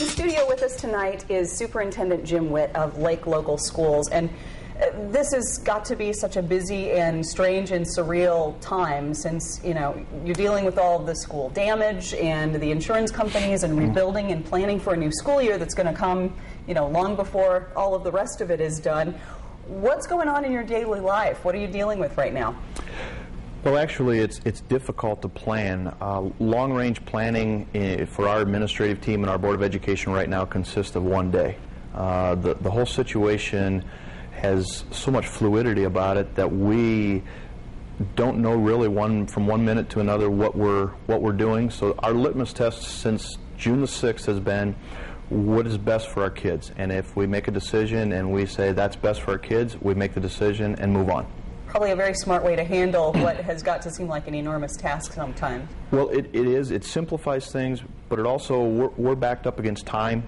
In studio with us tonight is Superintendent Jim Witt of Lake Local Schools, and this has got to be such a busy and strange and surreal time since, you know, you're dealing with all of the school damage and the insurance companies and rebuilding and planning for a new school year that's going to come, you know, long before all of the rest of it is done. What's going on in your daily life? What are you dealing with right now? Well, actually, it's difficult to plan. Long-range planning for our administrative team and our Board of Education right now consists of one day. The whole situation has so much fluidity about it that we don't know really from one minute to another what we're doing. So our litmus test since June the 6th has been what is best for our kids. And if we make a decision and we say that's best for our kids, we make the decision and move on. Probably a very smart way to handle what has got to seem like an enormous task sometimes. Well, it is. It simplifies things, but it also, we're backed up against time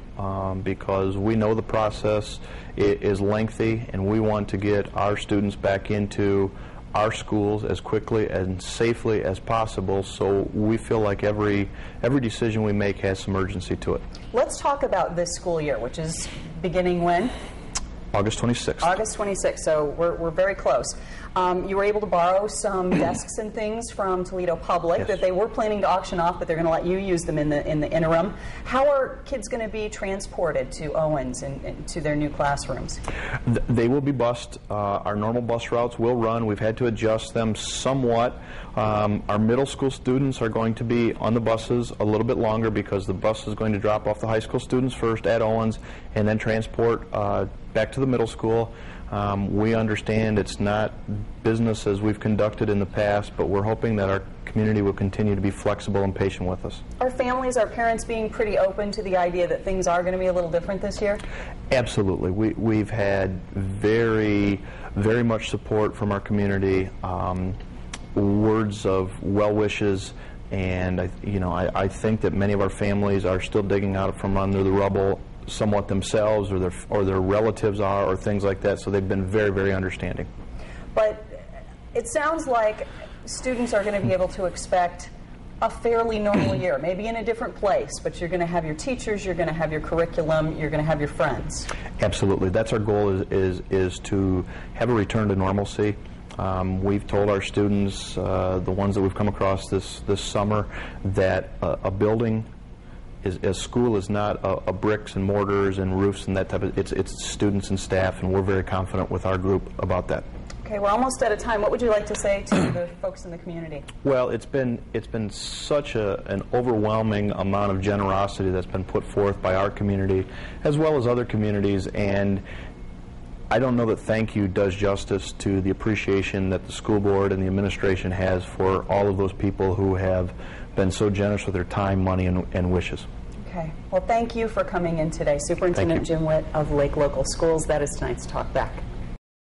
because we know the process is lengthy, and we want to get our students back into our schools as quickly and safely as possible, so we feel like every decision we make has some urgency to it. Let's talk about this school year, which is beginning when? August 26th. August 26th, so we're very close. You were able to borrow some desks and things from Toledo Public Yes. that they were planning to auction off, but they're going to let you use them in the interim. How are kids going to be transported to Owens and to their new classrooms? They will be bused. Our normal bus routes will run. We've had to adjust them somewhat. Our middle school students are going to be on the buses a little bit longer because the bus is going to drop off the high school students first at Owens and then transport back to the middle school. We understand it's not business as we've conducted in the past, but we're hoping that our community will continue to be flexible and patient with us. Are families, are parents being pretty open to the idea that things are going to be a little different this year? Absolutely. We've had very much support from our community, words of well wishes, and I think that many of our families are still digging out from under the rubble somewhat themselves, or their relatives are, or things like that, so they've been very understanding. But it sounds like students are going to be able to expect a fairly normal year, maybe in a different place, but you're going to have your teachers, you're going to have your curriculum, you're going to have your friends. Absolutely. That's our goal, is to have a return to normalcy. We've told our students, the ones that we've come across this summer, that a building a school is not a bricks and mortars and roofs and that type of, it's students and staff, and we're very confident with our group about that. Okay, we're almost out of time. What would you like to say to the folks in the community? Well, it's been such an overwhelming amount of generosity that's been put forth by our community as well as other communities, and I don't know that thank you does justice to the appreciation that the school board and the administration has for all of those people who have been so generous with their time, money, and wishes. Okay. Well, thank you for coming in today. Superintendent Jim Witt of Lake Local Schools. That is tonight's Talk Back.